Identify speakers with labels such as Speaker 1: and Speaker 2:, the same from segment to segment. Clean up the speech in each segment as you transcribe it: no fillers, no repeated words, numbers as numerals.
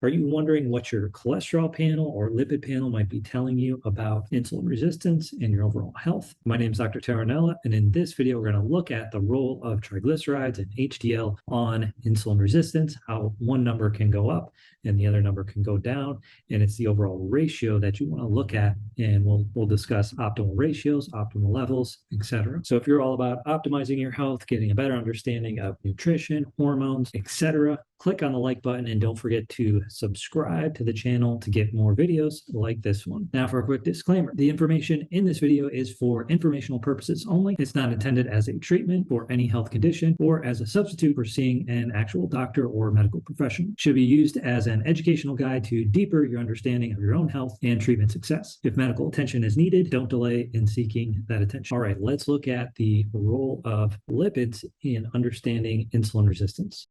Speaker 1: Are you wondering what your cholesterol panel or lipid panel might be telling you about insulin resistance and your overall health? My name is Dr. Taranella, and in this video, we're going to look at the role of triglycerides and HDL on insulin resistance, how one number can go up and the other number can go down, and it's the overall ratio that you want to look at, and we'll discuss optimal ratios, optimal levels, etc. So if you're all about optimizing your health, getting a better understanding of nutrition, hormones, etc., click on the like button and don't forget to subscribe to the channel to get more videos like this one. Now for a quick disclaimer, the information in this video is for informational purposes only. It's not intended as a treatment for any health condition or as a substitute for seeing an actual doctor or medical professional. It should be used as an educational guide to deeper your understanding of your own health and treatment success. If medical attention is needed, don't delay in seeking that attention. All right, let's look at the role of lipids in understanding insulin resistance.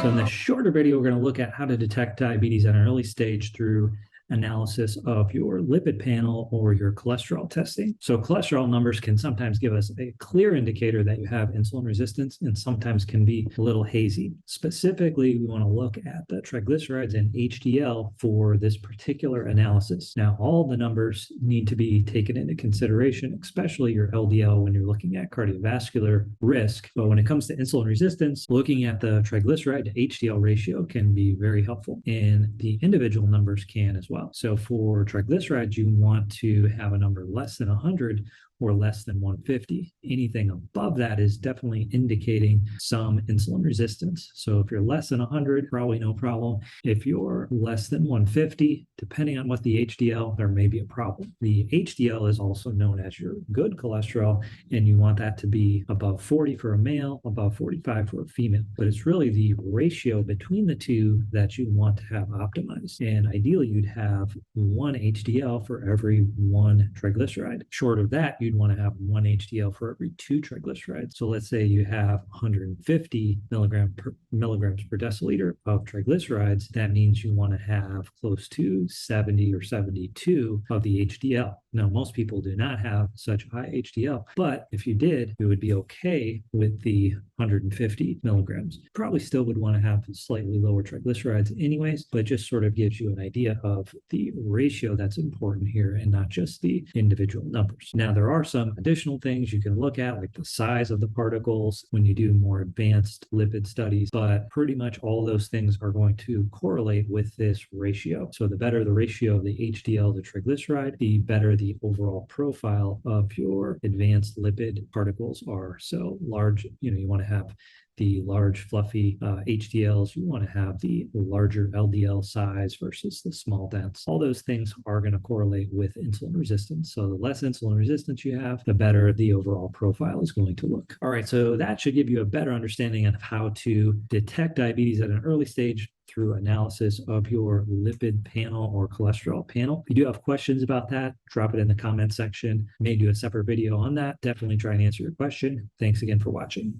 Speaker 1: So in this shorter video, we're going to look at how to detect diabetes at an early stage through analysis of your lipid panel or your cholesterol testing. So cholesterol numbers can sometimes give us a clear indicator that you have insulin resistance and sometimes can be a little hazy. Specifically, we want to look at the triglycerides and HDL for this particular analysis. Now, all the numbers need to be taken into consideration, especially your LDL when you're looking at cardiovascular risk. But when it comes to insulin resistance, looking at the triglyceride to HDL ratio can be very helpful, and the individual numbers can as well. So for triglycerides, you want to have a number less than 100 or less than 150. Anything above that is definitely indicating some insulin resistance. So if you're less than 100, probably no problem. If you're less than 150, depending on what the HDL, there may be a problem. The HDL is also known as your good cholesterol, and you want that to be above 40 for a male, above 45 for a female. But it's really the ratio between the two that you want to have optimized. And ideally, you'd have one HDL for every one triglyceride. Short of that, you'd want to have one HDL for every two triglycerides. So let's say you have 150 milligrams per deciliter of triglycerides. That means you want to have close to 70 or 72 of the HDL. Now, most people do not have such high HDL, but if you did, it would be okay with the 150 milligrams. Probably still would want to have slightly lower triglycerides anyways, but just sort of gives you an idea of the ratio that's important here and not just the individual numbers. Now, there are some additional things you can look at, like the size of the particles when you do more advanced lipid studies, but pretty much all those things are going to correlate with this ratio. So the better the ratio of the HDL to triglyceride, the better the overall profile of your advanced lipid particles are. So large, you want to have the large fluffy HDLs, you want to have the larger LDL size versus the small dense. All those things are going to correlate with insulin resistance. So the less insulin resistance you have, the better the overall profile is going to look. All right, so that should give you a better understanding of how to detect diabetes at an early stage through analysis of your lipid panel or cholesterol panel. If you do have questions about that, drop it in the comment section. May do a separate video on that. Definitely try and answer your question. Thanks again for watching.